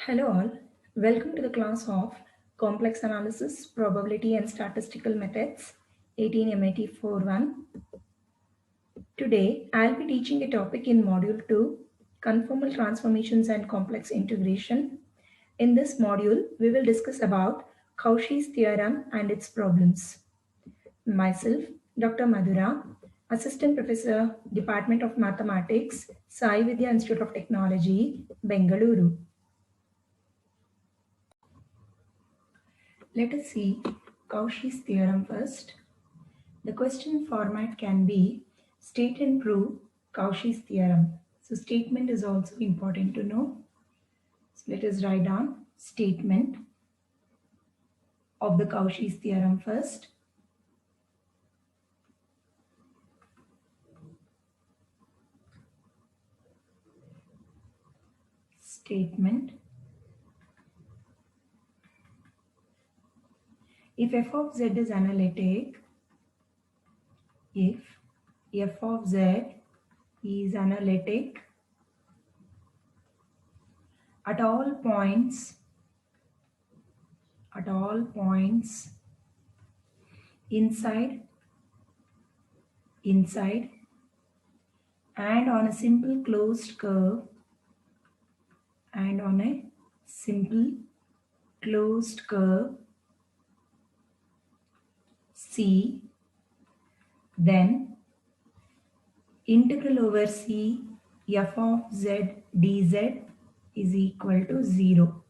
Hello all, welcome to the class of Complex Analysis, Probability and Statistical Methods 18 MAT 41. Today I'll be teaching a topic in Module 2, Conformal Transformations and Complex Integration. In this module, we will discuss about Cauchy's theorem and its problems. Myself, Dr. Madhura, Assistant Professor, Department of Mathematics, Sai Vidya Institute of Technology, Bengaluru. Let us see Cauchy's theorem first. The question format can be state and prove Cauchy's theorem. So statement is also important to know. So let us write down statement of the Cauchy's theorem first. Statement. If f of z is analytic, if f of z is analytic at all points inside and on a simple closed curve C, then integral over C f of z dz is equal to 0.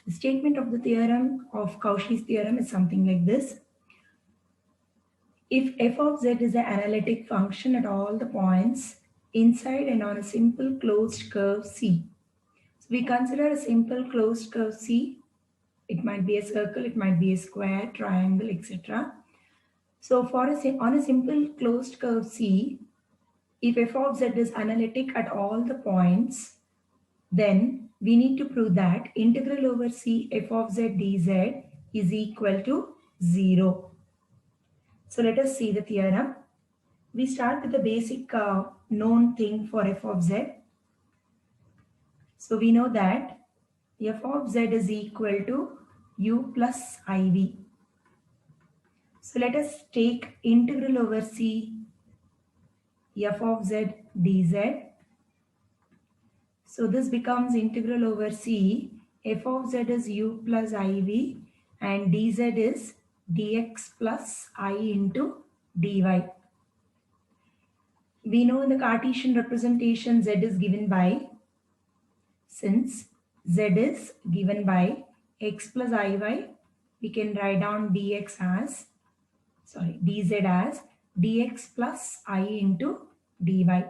The statement of the theorem of Cauchy's theorem is something like this. If f of z is an analytic function at all the points inside and on a simple closed curve C. So we consider a simple closed curve C. It might be a circle, it might be a square, triangle, etc. So on a simple closed curve C, if f of z is analytic at all the points, then we need to prove that integral over C f of z dz is equal to 0. So let us see the theorem. We start with the basic known thing for f of z. So we know that f of z is equal to u plus iv. So let us take integral over C f of z dz. So this becomes integral over C. F of z is u plus iv and dz is dx plus I into dy. We know in the Cartesian representation z is given by, since z is given by x plus iy, we can write down dz as dx plus I into dy.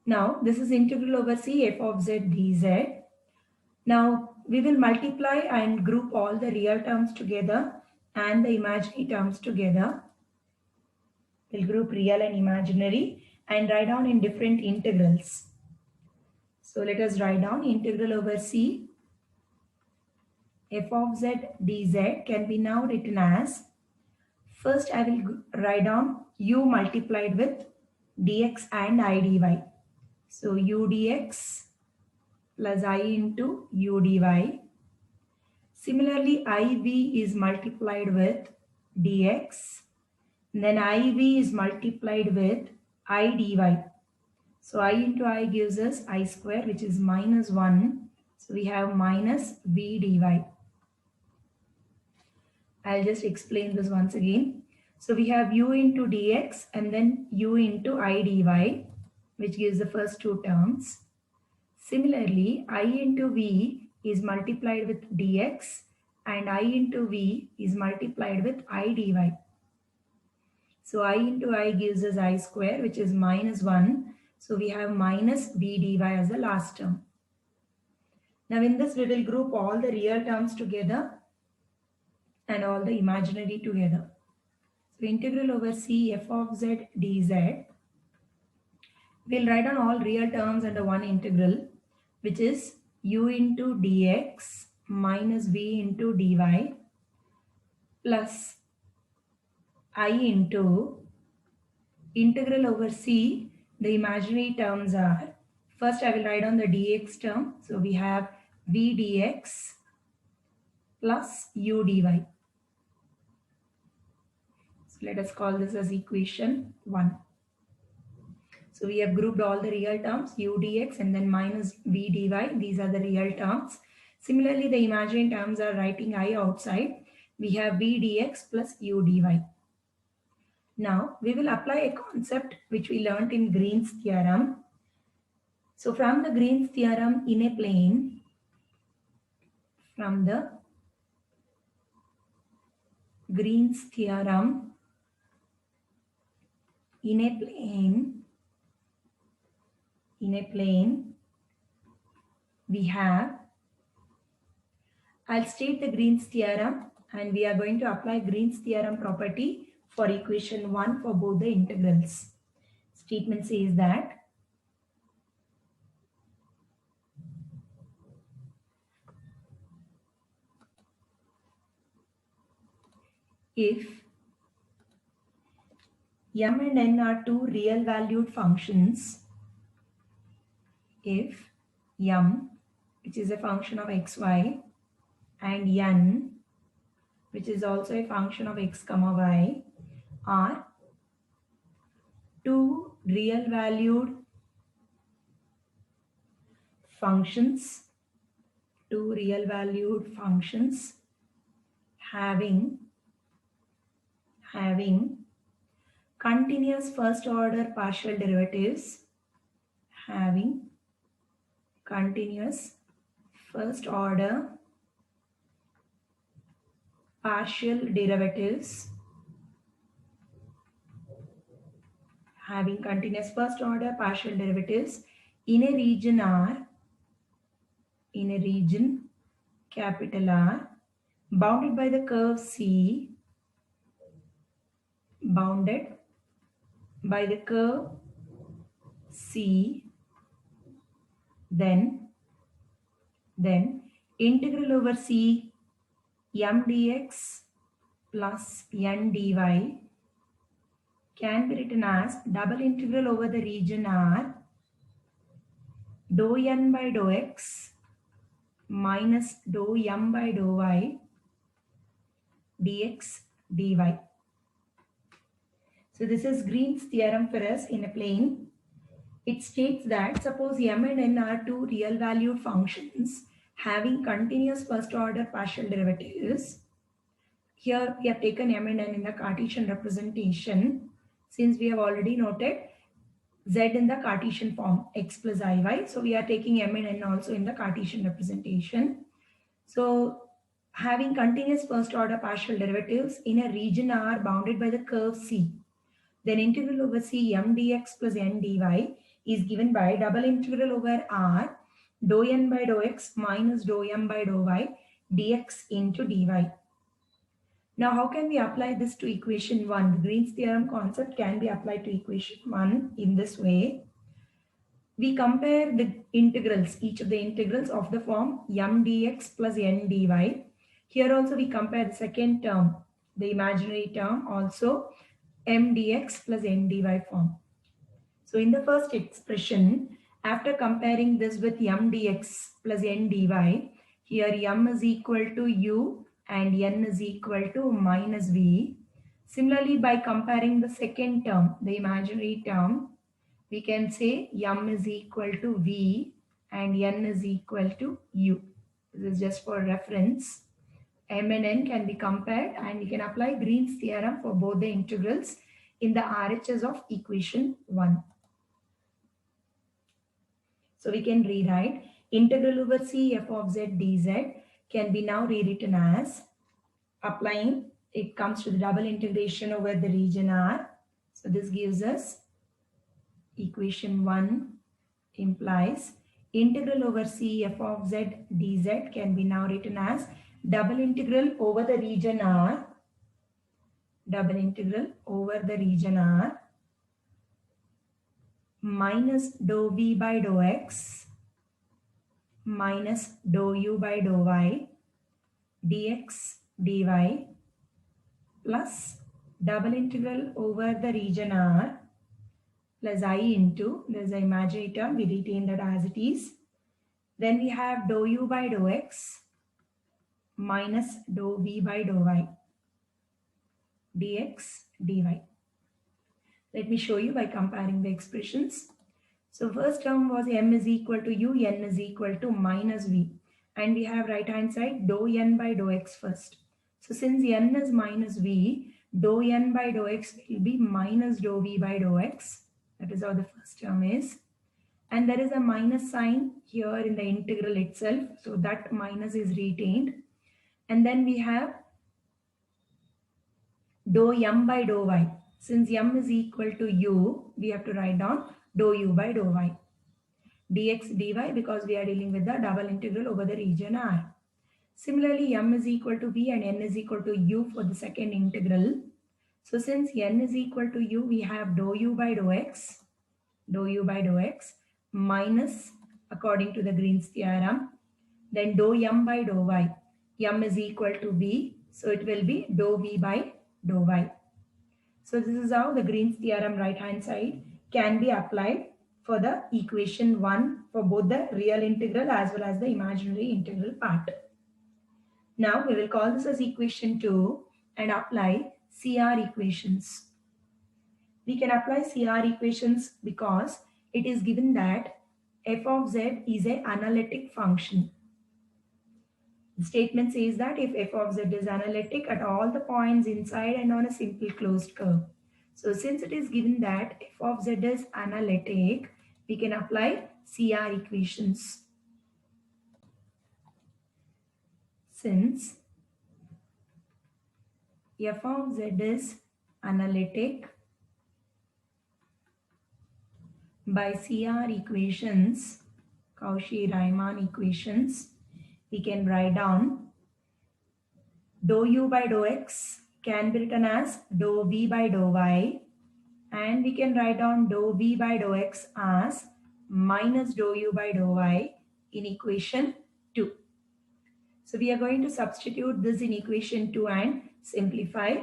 Now this is integral over C f of z dz. Now we will multiply and group all the real terms together and the imaginary terms together. We'll group real and imaginary and write down in different integrals. So let us write down integral over C f of z dz can be now written as, first I will write down u multiplied with dx and I dy. So u dx plus I into u dy. Similarly, iv is multiplied with dx. Then iv is multiplied with I dy. So I into I gives us I square, which is minus 1. So we have minus v dy. I'll just explain this once again. So we have u into dx and then u into I dy, which gives the first two terms. Similarly, I into v is multiplied with dx and I into v is multiplied with I dy. So I into I gives us I square, which is minus 1. So we have minus v dy as the last term. Now in this we will group all the real terms together and all the imaginary together. So integral over C f of z dz. We'll write down all real terms under one integral, which is u into dx minus v into dy plus I into integral over C. The imaginary terms are First, I will write on the dx term. So we have v dx plus u dy. So let us call this as equation 1. So we have grouped all the real terms u dx and then minus v dy. These are the real terms. Similarly, the imaginary terms are writing I outside. We have v dx plus u dy. Now we will apply a concept which we learnt in Green's theorem. So from the Green's theorem in a plane, from the Green's theorem in a plane, we have, I'll state the Green's theorem and we are going to apply Green's theorem property for equation 1 for both the integrals. Statement says that if m and n are two real valued functions, if m, which is a function of xy, and n, which is also a function of x comma y, are two real valued functions, having continuous first order partial derivatives, having continuous first order partial derivatives, having continuous first order partial derivatives in a region R, in a region capital R, bounded by the curve C, bounded by the curve C, then integral over C m dx plus n dy can be written as double integral over the region R dou n by dou x minus dou m by dou y dx dy. So this is Green's theorem for us in a plane. It states that suppose m and n are two real valued functions having continuous first order partial derivatives. Here we have taken m and n in the Cartesian representation since we have already noted z in the Cartesian form x plus iy. So we are taking m and n also in the Cartesian representation. So having continuous first order partial derivatives in a region R bounded by the curve C, then integral over C m dx plus n dy is given by double integral over R dou n by dou x minus dou m by dou y dx into dy. Now how can we apply this to equation 1? The Green's theorem concept can be applied to equation 1 in this way. We compare the integrals, each of the integrals of the form m dx plus n dy. Here also we compare the second term, the imaginary term, also m dx plus n dy form. So in the first expression, after comparing this with m dx plus n dy, here m is equal to u and n is equal to minus v. Similarly, by comparing the second term, the imaginary term, we can say m is equal to v and n is equal to u. This is just for reference. M and n can be compared and we can apply Green's theorem for both the integrals in the RHS of equation 1. So we can rewrite integral over C f of z dz can be now rewritten as applying, it comes to the double integration over the region R. So this gives us equation 1 implies integral over C f of z dz can be now written as double integral over the region R, double integral over the region R minus dou v by dou x minus dou u by dou y dx dy plus double integral over the region R plus I into, there's the imaginary term, we retain that as it is. Then we have dou u by dou x minus dou v by dou y dx dy. Let me show you by comparing the expressions. So first term was m is equal to u, n is equal to minus v. And we have right hand side dou n by dou x first. So since n is minus v, dou n by dou x will be minus dou v by dou x. That is how the first term is. And there is a minus sign here in the integral itself. So that minus is retained. And then we have dou m by dou y. Since m is equal to u, we have to write down dou u by dou y dx dy, because we are dealing with the double integral over the region R. Similarly, m is equal to v and n is equal to u for the second integral. So since n is equal to u, we have dou u by dou x minus, according to the Green's theorem, then dou m by dou y. M is equal to v, so it will be dou v by dou y. So this is how the Green's theorem right hand side can be applied for the equation 1 for both the real integral as well as the imaginary integral part. Now we will call this as equation 2 and apply CR equations. We can apply CR equations because it is given that f of z is an analytic function. The statement says that if f of z is analytic at all the points inside and on a simple closed curve. So since it is given that f of z is analytic, we can apply CR equations. Since f of z is analytic, by CR equations, Cauchy-Riemann equations, we can write down dou u by dou x can be written as dou v by dou y, and we can write down dou v by dou x as minus dou u by dou y in equation 2. So we are going to substitute this in equation 2 and simplify.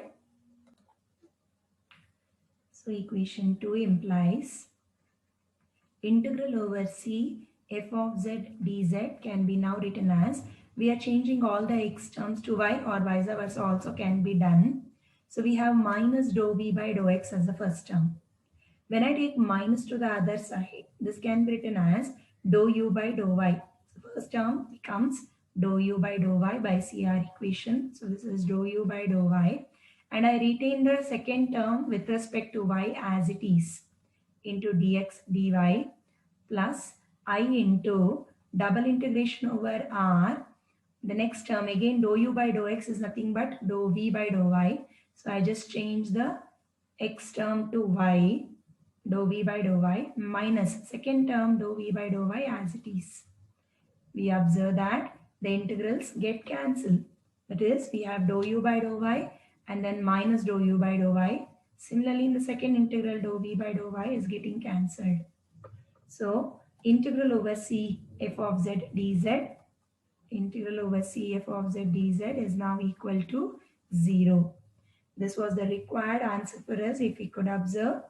So equation 2 implies integral over c f of z dz can be now written as, we are changing all the x terms to y, or vice versa also can be done. So we have minus dou v by dou x as the first term. When I take minus to the other side, this can be written as dou u by dou y. So first term becomes dou u by dou y by CR equation. So this is dou u by dou y. And I retain the second term with respect to y as it is into dx dy plus I into double integration over R. The next term again dou u by dou x is nothing but dou v by dou y. So I just change the x term to y, dou v by dou y, minus second term dou v by dou y as it is. We observe that the integrals get cancelled. That is, we have dou u by dou y and then minus dou u by dou y. Similarly, in the second integral, dou v by dou y is getting cancelled. So integral over c f of z dz, integral over c f of z dz is now equal to 0. This was the required answer for us if we could observe.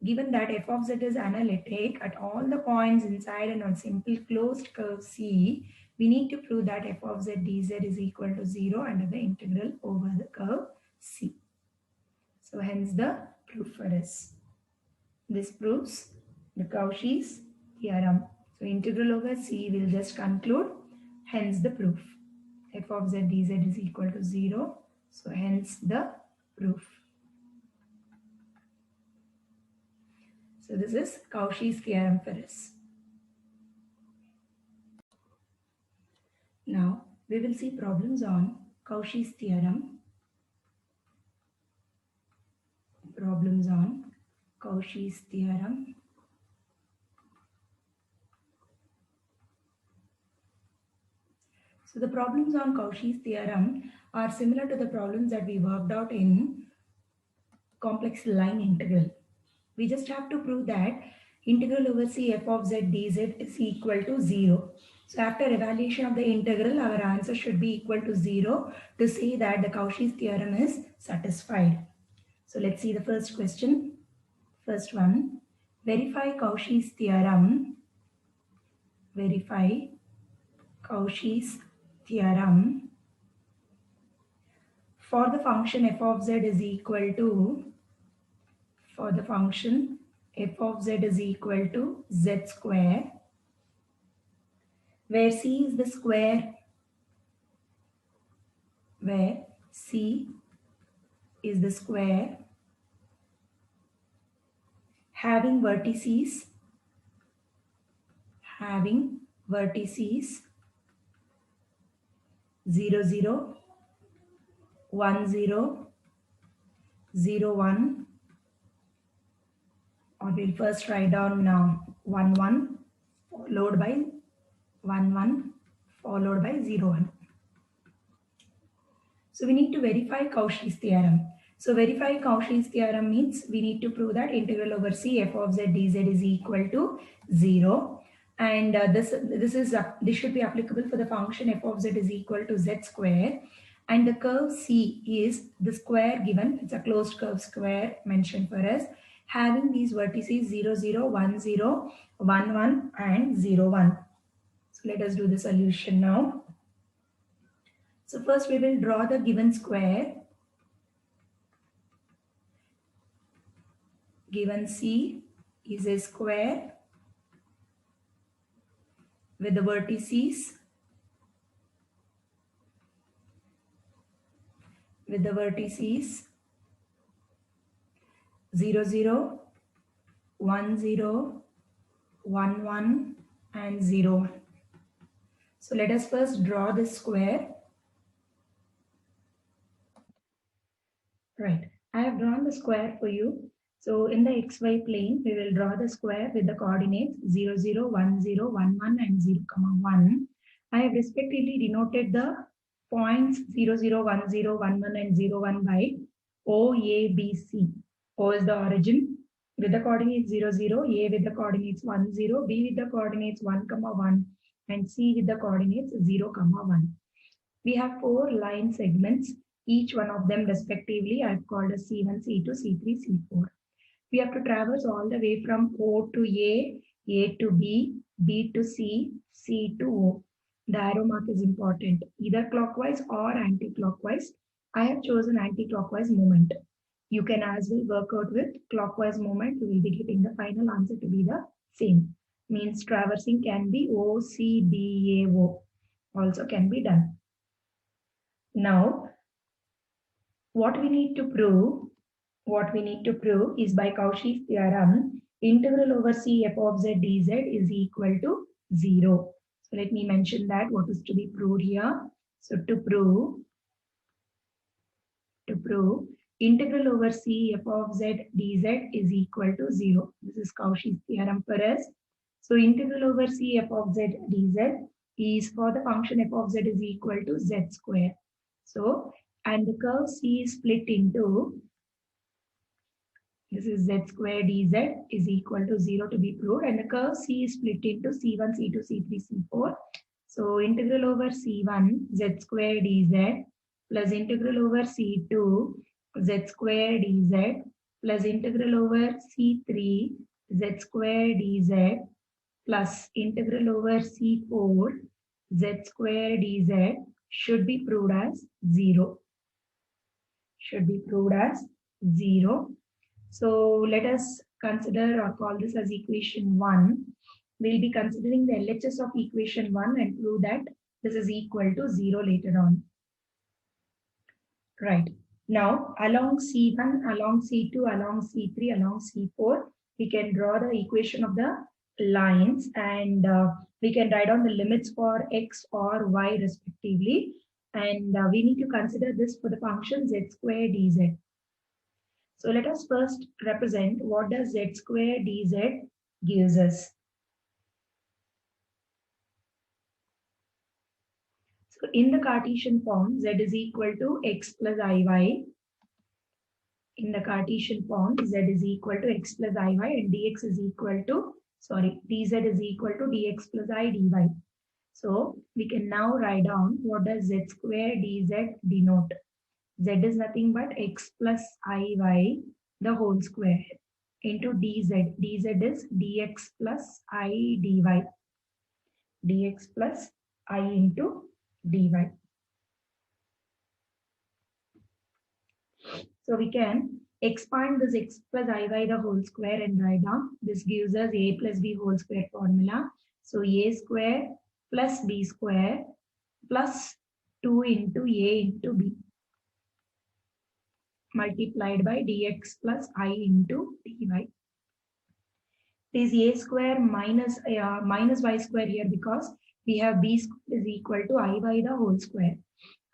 Given that f of z is analytic at all the points inside and on simple closed curve C, we need to prove that f of z dz is equal to 0 under the integral over the curve C. So hence the proof for us. This proves the Cauchy's theorem. So integral over C will just conclude, hence the proof. F of z dz is equal to 0. So hence the proof. So this is Cauchy's theorem for us. Now we will see problems on Cauchy's theorem. Problems on Cauchy's theorem. So the problems on Cauchy's theorem are similar to the problems that we worked out in complex line integral. We just have to prove that integral over c f of z dz is equal to 0. So after evaluation of the integral, our answer should be equal to 0 to say that the Cauchy's theorem is satisfied. So let's see the first question. First one, Verify Cauchy's theorem. Verify Cauchy's theorem for the function f of z is equal to, for the function f of z is equal to z square, where c is the square, where c is the square having vertices, having vertices 0 0 1 0 0 1, or we'll first write down now 1 1 followed by 1 1 followed by 0 1. So we need to verify Cauchy's theorem. So verify Cauchy's theorem means we need to prove that integral over c f of z dz is equal to 0. And this should be applicable for the function f of z is equal to z square. And the curve C is the square given. It's a closed curve square mentioned for us, having these vertices 0 0 1 0 1 1 and 0 1. So let us do the solution now. So first we will draw the given square. Given C is a square with the vertices 0 0 1 0 1 1 and 0 1. So let us first draw the square. Right, I have drawn the square for you. So in the xy plane, we will draw the square with the coordinates 0 0 1 0 1 1 and 0 1. I have respectively denoted the points 0 0 1 0 1 1 and 0 1 by O, A, B, C. O is the origin with the coordinates 0 0, A with the coordinates 1 0, B with the coordinates 1 1 and C with the coordinates 0 1. We have 4 line segments, each one of them respectively I've called as C1, C2, C3, C4. We have to traverse all the way from O to A to B, B to C, C to O. The arrow mark is important, either clockwise or anti-clockwise. I have chosen anti-clockwise movement. You can as well work out with clockwise movement. You will be getting the final answer to be the same. Means traversing can be O, C, B, A, O. Also can be done. Now, what we need to prove is by Cauchy's theorem, integral over c f of z dz is equal to 0. So let me mention that what is to be proved here. So to prove integral over c f of z dz is equal to 0. This is Cauchy's theorem for us. So integral over c f of z dz is for the function f of z is equal to z square. So, and the curve C is split into, this is z square dz is equal to 0 to be proved, and the curve C is split into C1, C2, C3, C4. So integral over C1 z square dz plus integral over C2 z square dz plus integral over C3 z square dz plus integral over C4 z square dz should be proved as 0. Should be proved as 0. So let us consider or call this as equation 1. We'll be considering the LHS of equation 1 and prove that this is equal to 0 later on. Right. Now along C1, along C2, along C3, along C4, we can draw the equation of the lines, and we can write down the limits for x or y respectively. And we need to consider this for the function z square dz. So let us first represent what does z square dz gives us. So in the Cartesian form, z is equal to x plus iy. In the Cartesian form, z is equal to x plus iy and dx is equal to, dz is equal to dx plus I dy. So we can now write down what does z square dz denote. Z is nothing but x plus iy the whole square. into dz. dz is dx plus I dy. dx plus I into dy. So we can expand this x plus I by the whole square and write down. This gives us a plus b whole square formula. So a square plus b square plus 2 into a into b multiplied by dx plus I into dy. Is a square minus y square here because we have b square is equal to I by the whole square.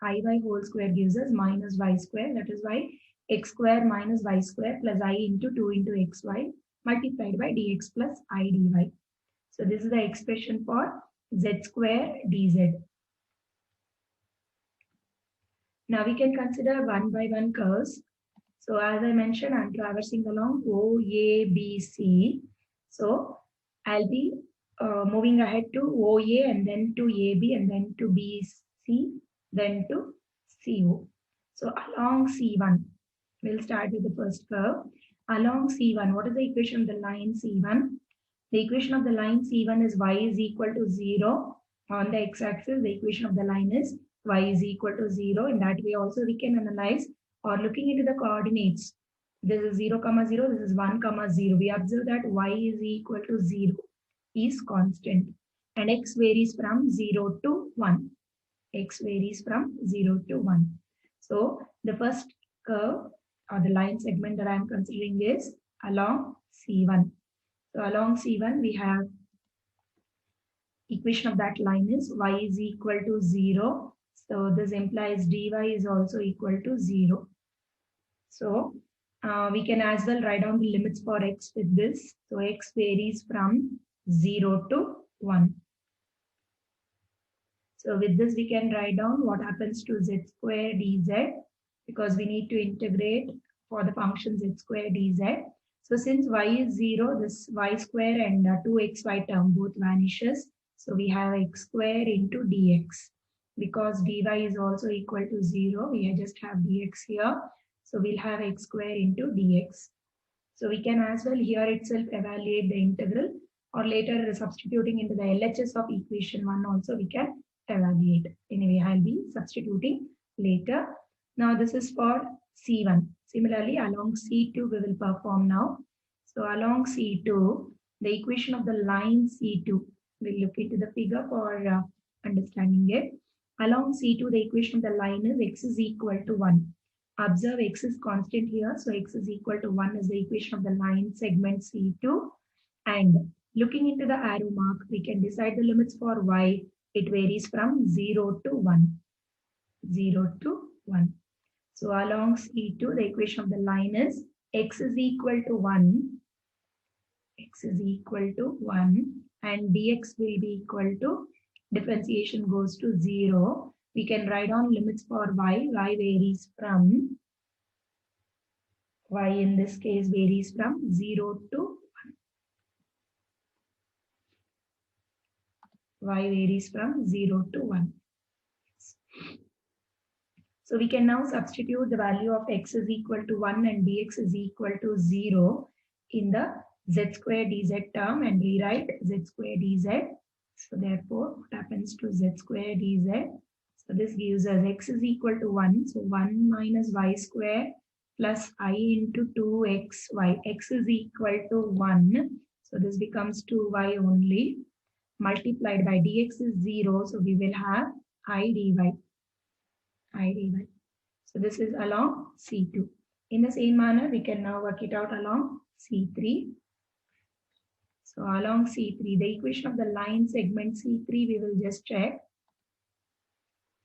I by whole square gives us minus y square. That is why x square minus y square plus I into 2 into xy multiplied by dx plus I dy. So this is the expression for z square dz. Now we can consider one by one curves. So as I mentioned, I'm traversing along O, A, B, C. So I'll be moving ahead to OA and then to AB and then to BC, then to CO. So along C1, we'll start with the first curve. Along C1, what is the equation of the line C1? The equation of the line C1 is y is equal to 0. On the x-axis, the equation of the line is y is equal to 0. In that way also we can analyze, or looking into the coordinates, this is 0, 0, this is 1, 0. We observe that y is equal to 0 is constant and x varies from 0 to 1. X varies from 0 to 1. So the first curve or the line segment that I am considering is along C1. So along C1 we have equation of that line is y is equal to 0. So this implies dy is also equal to 0. So we can as well write down the limits for x with this. So x varies from 0 to 1. So with this we can write down what happens to z square dz, because we need to integrate for the function z square dz. So since y is 0, this y square and 2xy term both vanishes. So we have x square into dx. Because dy is also equal to 0, we just have dx here. So we'll have x square into dx. So we can as well here itself evaluate the integral, or later substituting into the LHS of equation 1 also we can evaluate. Anyway, I'll be substituting later. Now this is for C1. Similarly, along C2 we will perform now. So along C2, the equation of the line C2, we'll look into the figure for understanding it. Along C2, the equation of the line is x is equal to 1. Observe x is constant here, so x is equal to 1 is the equation of the line segment C2. And looking into the arrow mark, we can decide the limits for y. It varies from 0 to 1. 0 to 1. So along C2, the equation of the line is x is equal to 1. X is equal to 1 and dx will be equal to, differentiation goes to 0. We can write down limits for y. Y varies from, y in this case varies from 0 to 1. Y varies from 0 to 1. So we can now substitute the value of x is equal to 1 and dx is equal to 0 in the z square dz term and rewrite z square dz. So therefore, what happens to z square dz? So this gives us x is equal to 1. So 1 minus y square plus I into 2xy. X is equal to 1. So this becomes 2y only. Multiplied by dx is 0. So we will have I dy. I dy. So this is along C2. In the same manner, we can now work it out along C3. So along C3, the equation of the line segment C3, we will just check.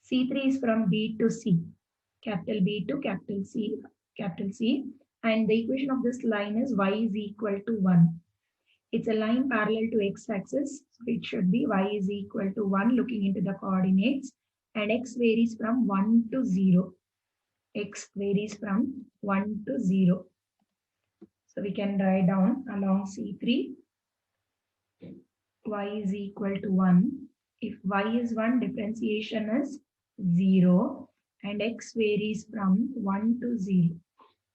C3 is from B to C, capital B to capital C. And the equation of this line is y is equal to 1. It's a line parallel to x-axis. So it should be y is equal to 1 looking into the coordinates. And x varies from 1 to 0. X varies from 1 to 0. So we can write down along C3, y is equal to 1. If y is 1, differentiation is 0 and x varies from 1 to 0.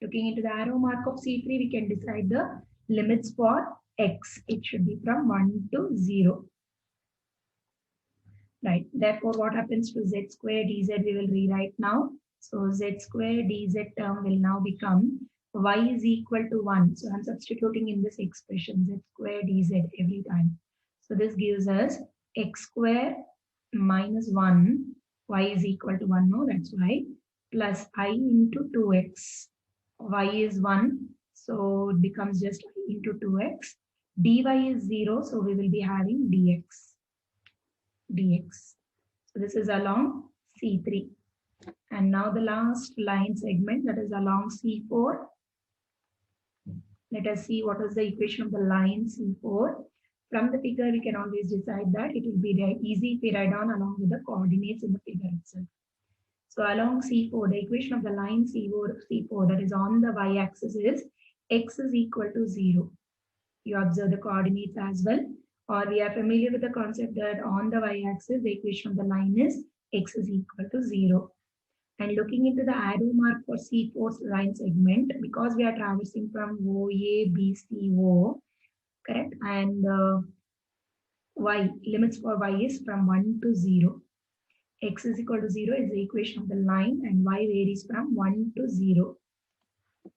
Looking into the arrow mark of C3, we can decide the limits for x, it should be from 1 to 0. Right. Therefore, what happens to z square dz, we will rewrite now. So z square dz term will now become y is equal to 1. So I'm substituting in this expression z square dz every time. So this gives us x square minus 1, y is equal to 1, no, that's why, plus I into 2x. Y is 1, so it becomes just I into 2x. dy is 0, so we will be having dx. So this is along C3. And now the last line segment, that is along C4. Let us see what is the equation of the line C4. From the figure, we can always decide that it will be easy if we write down along with the coordinates in the figure itself. So along C4, the equation of the line C4 that is on the y-axis is x is equal to 0. You observe the coordinates as well, or we are familiar with the concept that on the y-axis, the equation of the line is x is equal to 0. And looking into the arrow mark for C4's line segment, because we are traversing from OA, BC, O, correct? And y, limits for y is from 1 to 0. X is equal to 0 is the equation of the line, and y varies from 1 to 0.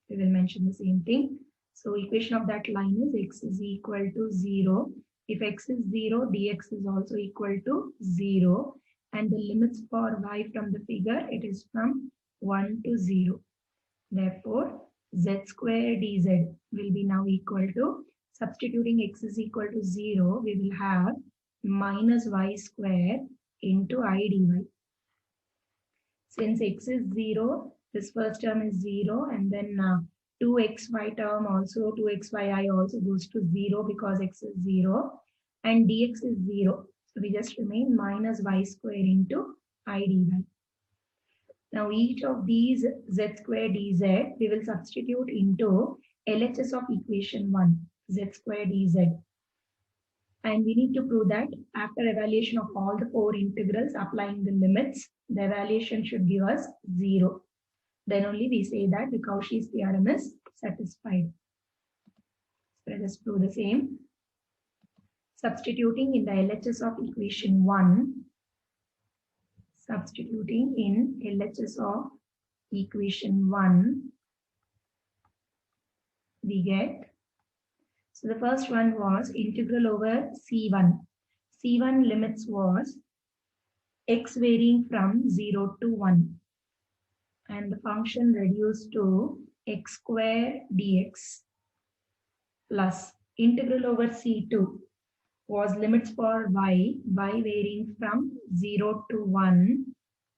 We will mention the same thing. So equation of that line is x is equal to 0. If x is 0, dx is also equal to 0. And the limits for y from the figure, it is from 1 to 0. Therefore, z square dz will be now equal to, substituting x is equal to 0, we will have minus y square into I dy. Since x is 0, this first term is 0, and then 2xy term also, 2xyi also goes to 0 because x is 0, and dx is 0. So we just remain minus y square into I dy. Now each of these z square dz, we will substitute into LHS of equation 1, z square dz. And we need to prove that after evaluation of all the four integrals, applying the limits, the evaluation should give us 0. Then only we say that the Cauchy's theorem is satisfied. So let us prove the same. Substituting in the LHS of equation 1, substituting in LHS of equation 1, we get, so the first one was integral over C1. C1 limits was x varying from 0 to 1. And the function reduced to x square dx, plus integral over C2 was limits for y varying from 0 to 1,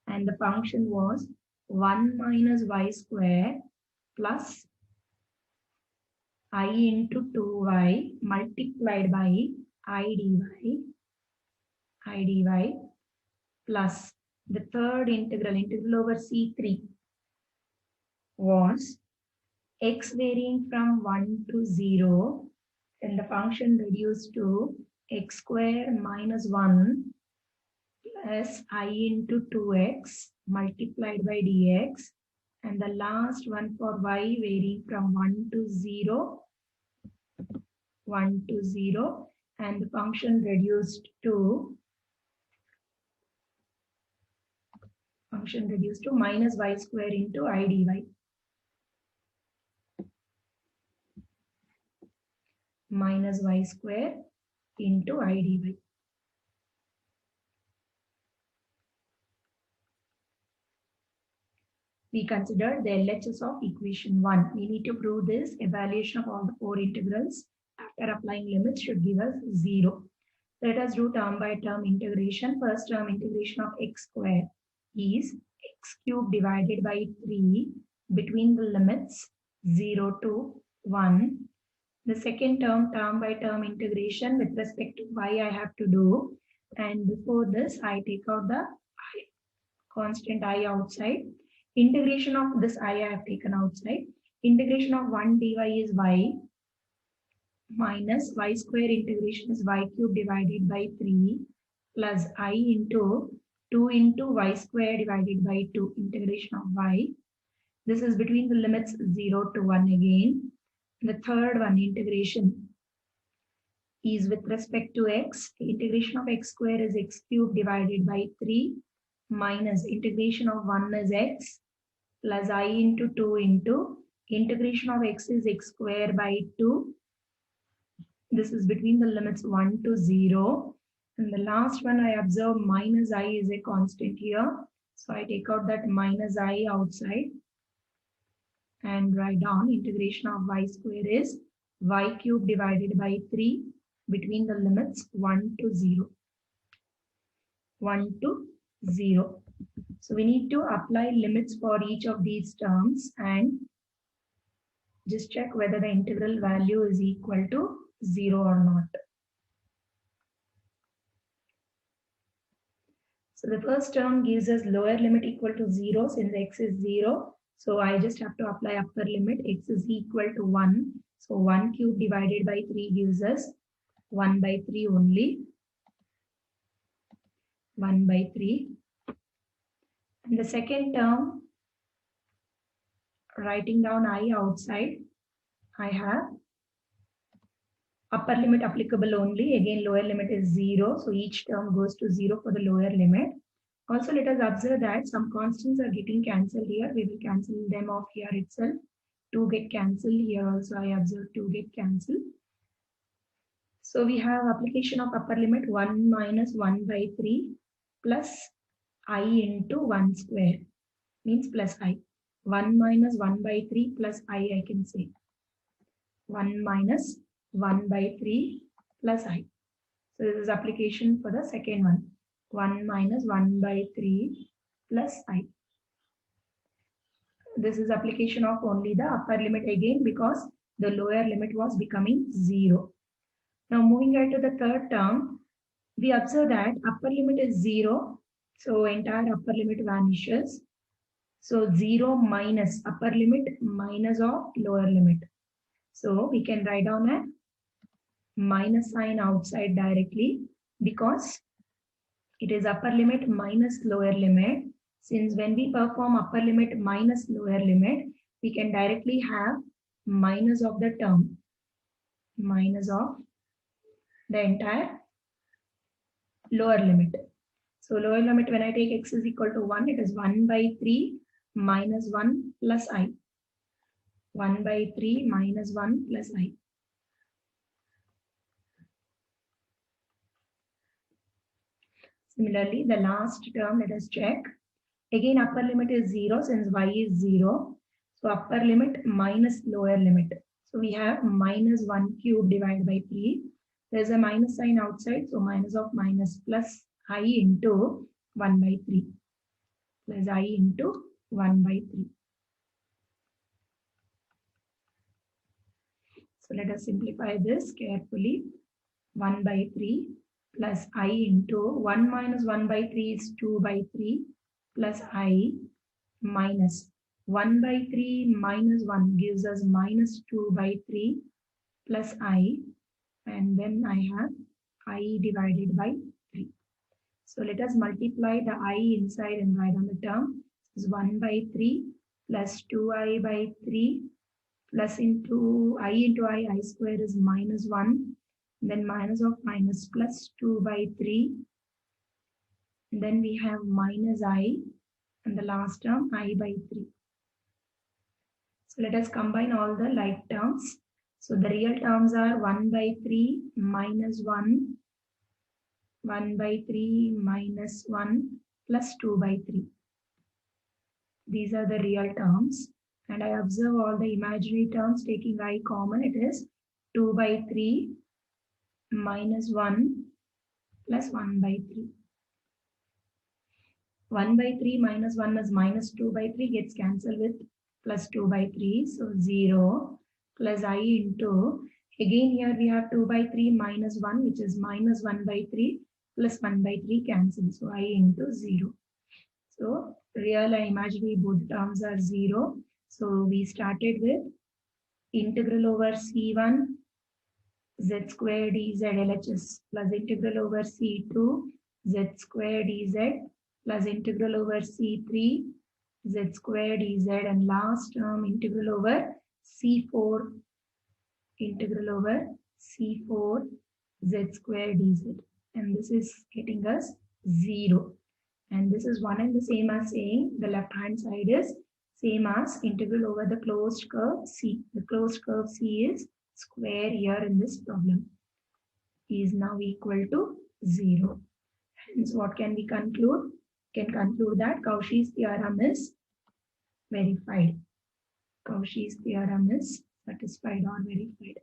and the function was 1 minus y square plus I into 2y multiplied by I dy plus the third integral over C3 was x varying from 1 to 0, and the function reduced to x square minus 1 plus I into 2x multiplied by dx, and the last one for y varying from 1 to 0, and the function reduced to minus y square into I dy. Minus y square into I dy. We consider the LHS of equation 1. We need to prove this. Evaluation of all the four integrals after applying limits should give us 0. Let us do term by term integration. First term integration of x square is x cube divided by 3 between the limits 0 to 1. The second term by term integration with respect to y I have to do. And before this, I take out the constant I outside. Integration of this I have taken outside. Integration of 1 dy is y minus y square integration is y cube divided by 3 plus I into 2 into y square divided by 2 integration of y. This is between the limits 0 to 1 again. The third one, integration, is with respect to x. The integration of x square is x cubed divided by 3 minus integration of 1 is x plus I into 2 into integration of x is x square by 2. This is between the limits 1 to 0. And the last one I observe minus I is a constant here. So I take out that minus I outside and write down integration of y square is y cube divided by 3 between the limits 1 to 0. 1 to 0. So we need to apply limits for each of these terms and just check whether the integral value is equal to 0 or not. So the first term gives us lower limit equal to 0 since x is 0. So I just have to apply upper limit. X is equal to 1. So 1 cube divided by 3 gives us 1 by 3 only. 1 by 3. And the second term, writing down I outside, I have upper limit applicable only. Again, lower limit is 0. So each term goes to 0 for the lower limit. Also, let us observe that some constants are getting cancelled here. We will cancel them off here itself. 2 get cancelled here also. I observe 2 get cancelled. So we have application of upper limit 1 minus 1 by 3 plus I into 1 square means plus I. 1 minus 1 by 3 plus I can say. 1 minus 1 by 3 plus I. So this is application for the second one. 1 minus 1 by 3 plus I. This is application of only the upper limit again because the lower limit was becoming 0. Now moving on to the third term, we observe that upper limit is 0. So entire upper limit vanishes. So 0 minus upper limit minus of lower limit. So we can write down a minus sign outside directly because it is upper limit minus lower limit. Since when we perform upper limit minus lower limit, we can directly have minus of the term. Minus of the entire lower limit. So lower limit, when I take x is equal to 1, it is 1 by 3 minus 1 plus I. 1 by 3 minus 1 plus I. Similarly, the last term, let us check. Again, upper limit is 0 since y is 0. So upper limit minus lower limit. So we have minus 1 cube divided by 3. There's a minus sign outside. So minus of minus plus I into 1 by 3. Plus I into 1 by 3. So let us simplify this carefully. 1 by 3 plus I into 1 minus 1 by 3 is 2 by 3 plus I minus 1 by 3 minus 1 gives us minus 2 by 3 plus I, and then I have I divided by 3. So let us multiply the I inside and write on the term. This is 1 by 3 plus 2I by 3 plus into I square is minus 1. Then minus of minus plus 2 by 3. And then we have minus I and the last term I by 3. So let us combine all the like terms. So the real terms are 1 by 3 minus 1, 1 by 3 minus 1 plus 2 by 3. These are the real terms. And I observe all the imaginary terms taking I common. It is 2 by 3 minus 1 plus 1 by 3. 1 by 3 minus 1 is minus 2 by 3 gets cancelled with plus 2 by 3. So 0 plus I into, again here we have 2 by 3 minus 1 which is minus 1 by 3 plus 1 by 3 cancel. So I into 0. So real and imaginary both terms are 0. So we started with integral over C1 z square dz LHS plus integral over C2 z square dz plus integral over C3 z square dz, and last term integral over C4 integral over C4 z square dz, and this is getting us 0. And this is one and the same as saying the left hand side is same as integral over the closed curve C. The closed curve C is square here in this problem, is now equal to 0. Hence, what can we conclude? We can conclude that Cauchy's theorem is verified. Cauchy's theorem is satisfied or verified.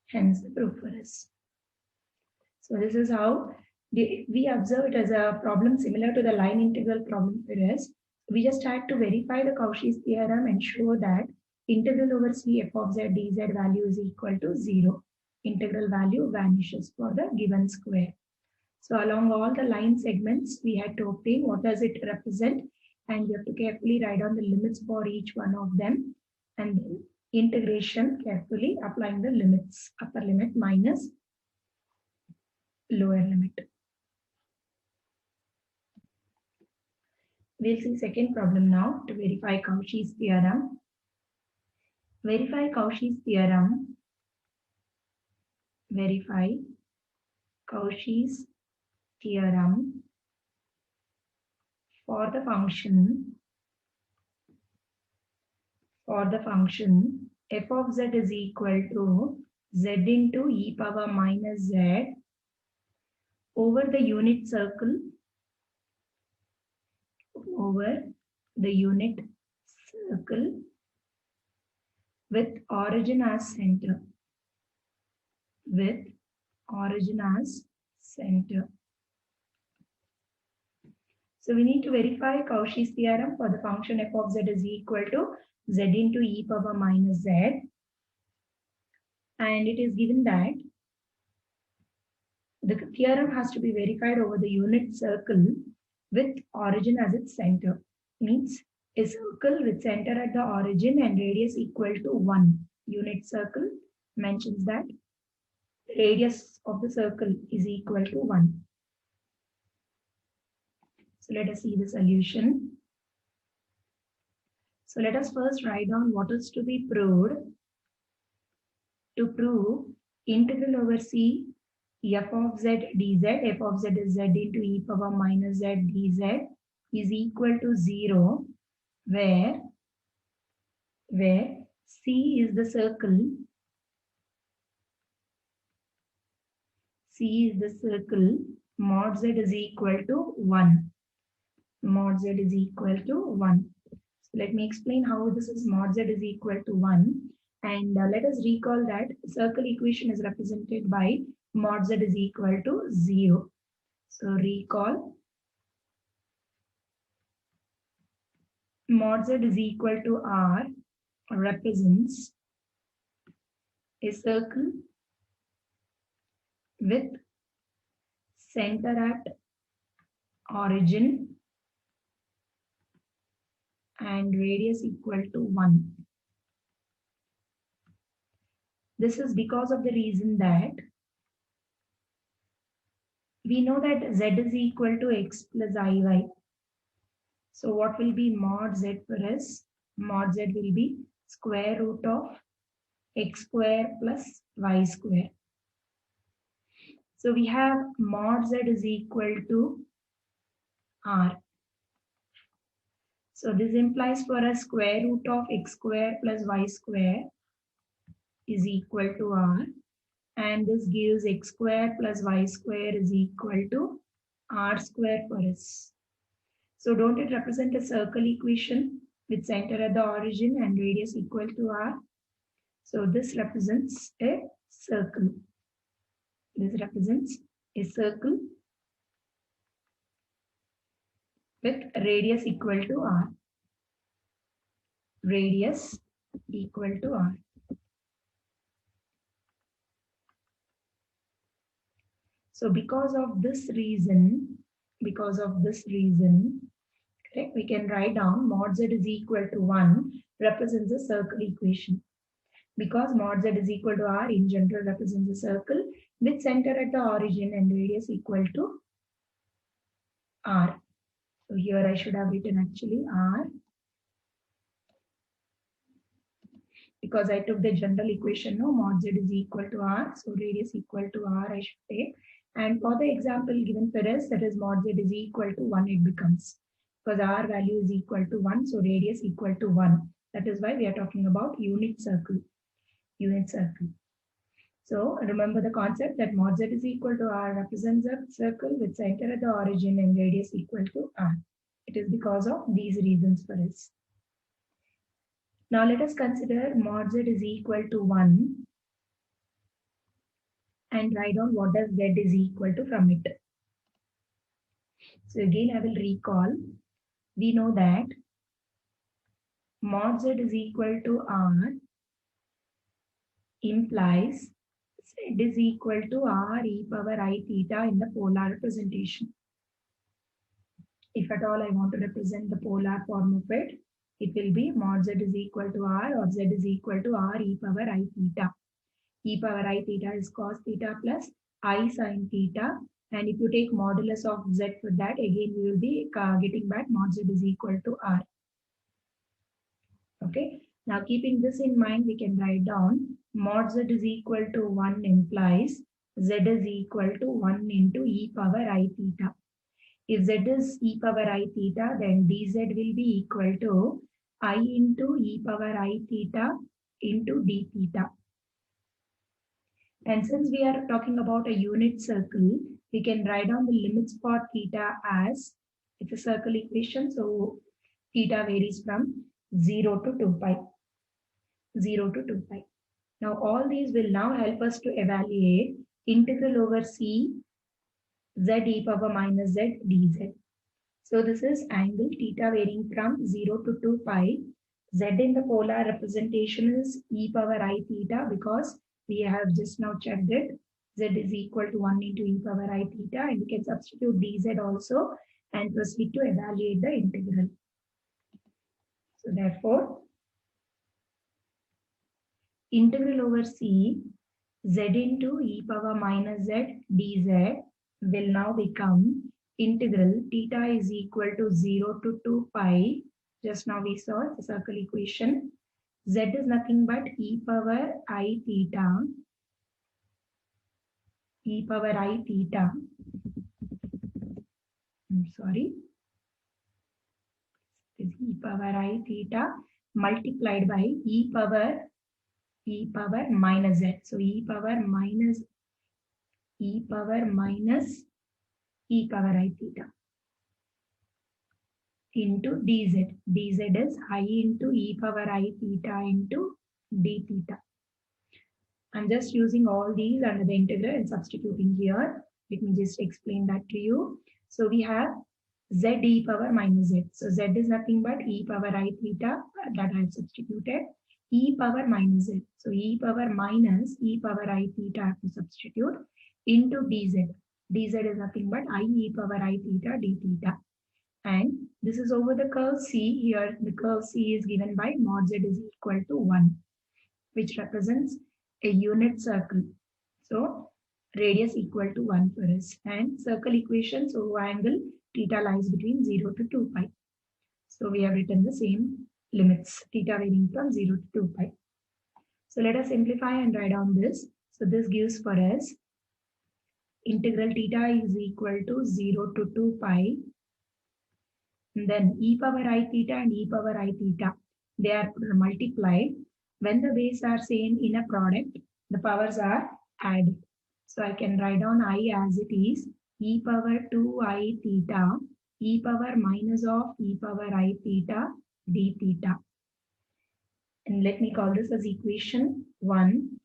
Hence the proof for us. So this is how we observe it as a problem similar to the line integral problem for us. We just had to verify the Cauchy's theorem and show that integral over C f of z dz value is equal to 0. Integral value vanishes for the given square. So along all the line segments, we had to obtain what does it represent, and we have to carefully write down the limits for each one of them, and then integration carefully applying the limits, upper limit minus lower limit. We'll see second problem now to verify Cauchy's theorem. Verify Cauchy's theorem. Verify Cauchy's theorem for the function f of z is equal to z into e power minus z over the unit circle with origin as center. So we need to verify Cauchy's theorem for the function f of z is equal to z into e power minus z. And it is given that the theorem has to be verified over the unit circle with origin as its center. Means a circle with center at the origin and radius equal to 1. Unit circle mentions that the radius of the circle is equal to 1. So let us see the solution. So let us first write down what is to be proved. To prove integral over C f of z dz, f of z is z into e power minus z dz is equal to 0, where C is the circle, mod z is equal to 1. Mod z is equal to 1. So let me explain how this is mod z is equal to 1. And let us recall that circle equation is represented by mod z is equal to 0. So recall mod z is equal to R represents a circle with center at origin and radius equal to 1. This is because of the reason that we know that z is equal to x plus iy. So what will be mod z for us? Mod z will be square root of x square plus y square. So we have mod z is equal to R. So this implies for us square root of x square plus y square is equal to R. And this gives x square plus y square is equal to R square for us. So don't it represent a circle equation with center at the origin and radius equal to R? So this represents a circle. This represents a circle with radius equal to R. Radius equal to R. So because of this reason, correct, we can write down mod z is equal to 1 represents a circle equation. Because mod z is equal to R in general represents a circle with center at the origin and radius equal to R. So here I should have written actually R, because I took the general equation, no, mod z is equal to R. So radius equal to R, I should take. And for the example given for us, that is mod z is equal to 1, it becomes. Because R value is equal to 1, so radius equal to 1. That is why we are talking about unit circle. Unit circle. So remember the concept that mod z is equal to R represents a circle with center at the origin and radius equal to R. It is because of these reasons for us. Now let us consider mod z is equal to 1 and write down what does z is equal to from it. So again I will recall. We know that mod z is equal to R implies z is equal to R e power I theta in the polar representation. If at all I want to represent the polar form of it, it will be mod z is equal to R or z is equal to R e power I theta. E power I theta is cos theta plus I sin theta. And if you take modulus of z for that, again we will be getting back mod z is equal to R. Okay. Now keeping this in mind, we can write down mod z is equal to 1 implies z is equal to 1 into e power I theta. If z is e power I theta, then dz will be equal to I into e power I theta into d theta. And since we are talking about a unit circle, we can write down the limits for theta as, it's a circle equation, so theta varies from 0 to 2 pi. 0 to 2 pi. Now all these will now help us to evaluate integral over c z e power minus z dz. So this is angle theta varying from 0 to 2 pi. Z in the polar representation is e power I theta because we have just now checked it. Z is equal to 1 into e power I theta, and we can substitute dz also and proceed to evaluate the integral. So therefore, integral over c z into e power minus z dz will now become integral theta is equal to 0 to 2 pi. Just now we saw the circle equation. Z is nothing but e power I theta. E power I theta. I'm sorry. Is e power I theta multiplied by e power minus z. So e power minus e power I theta into dz. Dz is I into e power I theta into d theta. I'm just using all these under the integral and substituting here. Let me just explain that to you. So we have z e power minus z. So z is nothing but e power I theta that I have substituted. E power minus z. So e power minus e power I theta I have to substitute into dz. Dz is nothing but I e power I theta d theta. And this is over the curve C. Here the curve C is given by mod z is equal to 1, which represents a unit circle. So radius equal to 1 for us. And circle equation, so angle theta lies between 0 to 2 pi. So we have written the same limits, theta varying from 0 to 2 pi. So let us simplify and write down this. So this gives for us integral theta is equal to 0 to 2 pi. And then e power I theta and e power I theta, they are multiplied. When the bases are same in a product, the powers are added. So I can write down I as it is e power 2I theta e power minus of e power I theta d theta. And let me call this as equation 1.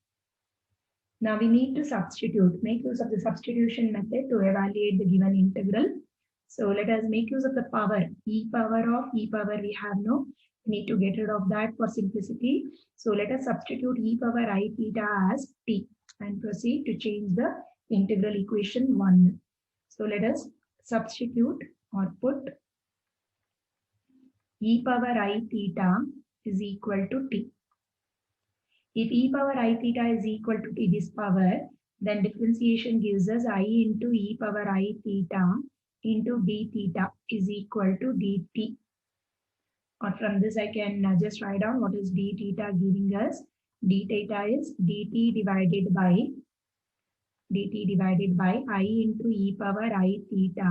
Now we need to substitute, make use of the substitution method to evaluate the given integral. So let us make use of the power. E power of e power we have no. We need to get rid of that for simplicity. So let us substitute e power I theta as t and proceed to change the integral equation 1. So let us substitute or put e power I theta is equal to t. If e power I theta is equal to t this power, then differentiation gives us I into e power I theta into d theta is equal to dt. Or from this I can just write down what is d theta giving us. D theta is dt divided by I into e power I theta,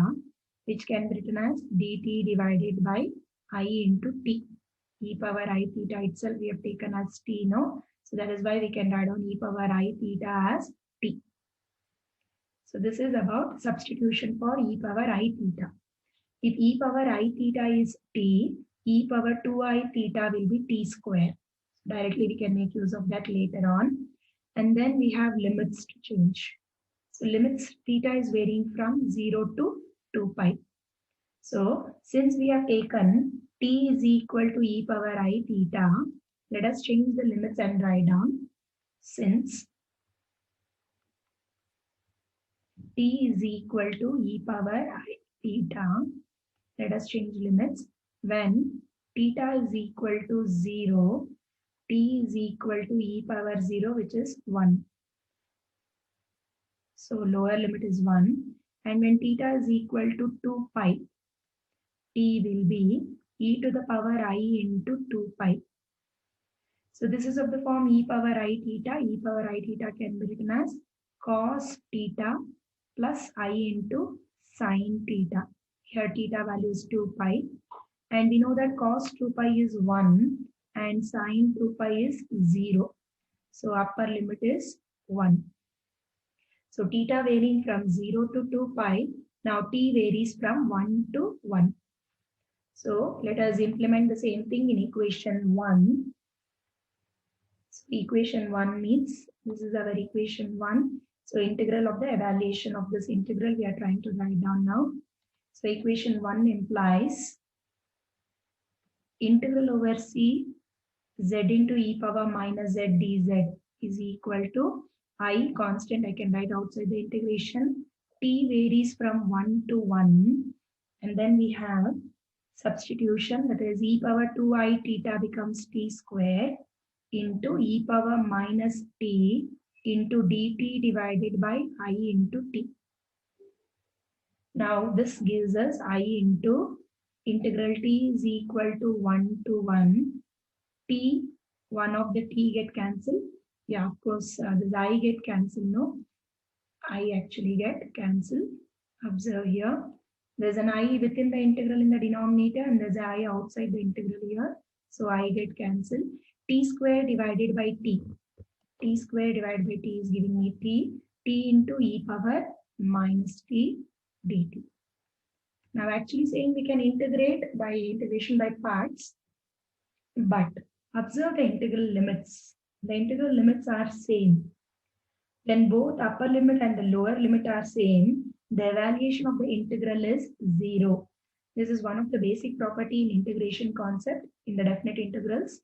which can be written as dt divided by I into t. E power I theta itself we have taken as t, no? So that is why we can write down e power I theta as t. So this is about substitution for e power I theta. If e power I theta is t, e power 2I theta will be t square. Directly we can make use of that later on. And then we have limits to change. So limits theta is varying from 0 to 2 pi. So since we have taken t is equal to e power I theta, let us change the limits and write down. Since t is equal to e power I theta, let us change limits. When theta is equal to 0, t is equal to e power 0, which is 1. So lower limit is 1. And when theta is equal to 2 pi, t will be e to the power I into 2 pi. So this is of the form e power I theta. E power I theta can be written as cos theta plus I into sin theta. Here theta value is 2 pi. And we know that cos 2 pi is 1 and sin 2 pi is 0. So upper limit is 1. So theta varying from 0 to 2 pi. Now t varies from 1 to 1. So let us implement the same thing in equation 1. So equation 1 means this is our equation 1. So integral of the evaluation of this integral we are trying to write down now. So equation 1 implies integral over c z into e power minus z dz is equal to I constant I can write outside the integration. T varies from 1 to 1. And then we have substitution, that is e power 2I theta becomes t square into e power minus t into dt divided by I into t. Now this gives us I into integral t is equal to 1 to 1. T, one of the t get cancelled. Yeah, of course, this I get cancelled, no? I actually get cancelled. Observe here. There's an I within the integral in the denominator and there's an I outside the integral here. So I get cancelled. T square divided by t. T square divided by t is giving me t. T into e power minus t dt. Now actually saying we can integrate by integration by parts. But observe the integral limits. The integral limits are same. When both upper limit and the lower limit are same, the evaluation of the integral is 0. This is one of the basic property in integration concept in the definite integrals.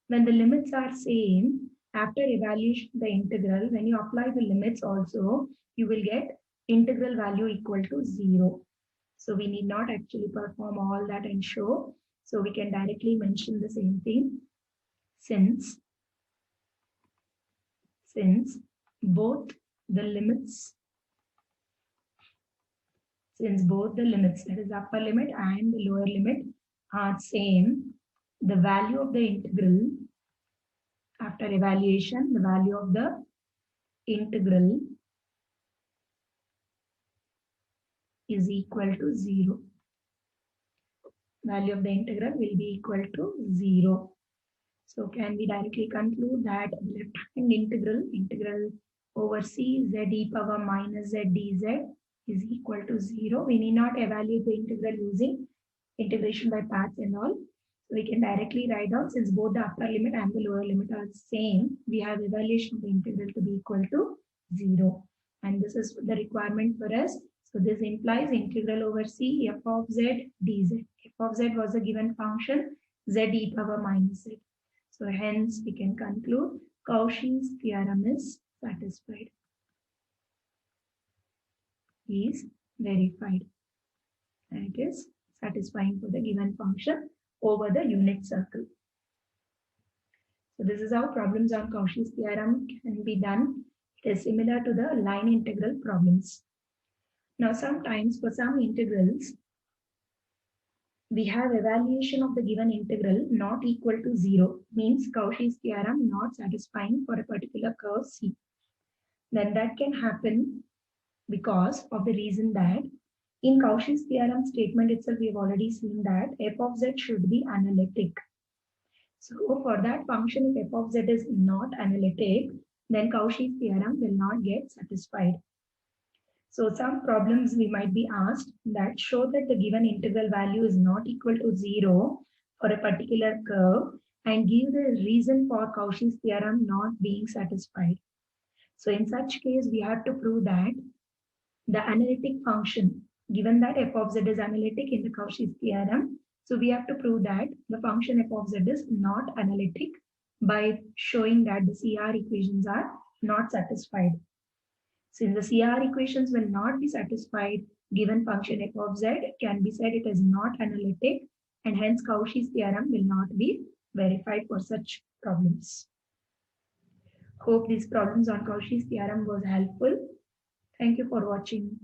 When the limits are same, after evaluation of the integral, when you apply the limits also, you will get integral value equal to 0. So we need not actually perform all that and show. So we can directly mention the same thing. Since both the limits, that is upper limit and the lower limit are same, the value of the integral after evaluation, the value of the integral is equal to 0. Value of the integral will be equal to 0. So can we directly conclude that left hand integral over c z e power minus z dz is equal to 0. We need not evaluate the integral using integration by parts and all. So we can directly write down, since both the upper limit and the lower limit are same, we have evaluation of the integral to be equal to 0. And this is the requirement for us. So this implies integral over c f of z dz. F of z was a given function, z e power minus z. So hence we can conclude Cauchy's theorem is satisfied. Is verified. And it is satisfying for the given function over the unit circle. So this is how problems on Cauchy's theorem can be done. It is similar to the line integral problems. Now, sometimes for some integrals, we have evaluation of the given integral not equal to 0, means Cauchy's theorem not satisfying for a particular curve C. Then that can happen because of the reason that in Cauchy's theorem statement itself, we have already seen that f of z should be analytic. So for that function, if f of z is not analytic, then Cauchy's theorem will not get satisfied. So some problems we might be asked that show that the given integral value is not equal to 0 for a particular curve and give the reason for Cauchy's theorem not being satisfied. So in such case, we have to prove that the analytic function, given that f of z is analytic in the Cauchy's theorem, so we have to prove that the function f of z is not analytic by showing that the CR equations are not satisfied. Since the CR equations will not be satisfied, given function f of z can be said it is not analytic, and hence Cauchy's theorem will not be verified for such problems. Hope these problems on Cauchy's theorem was helpful. Thank you for watching.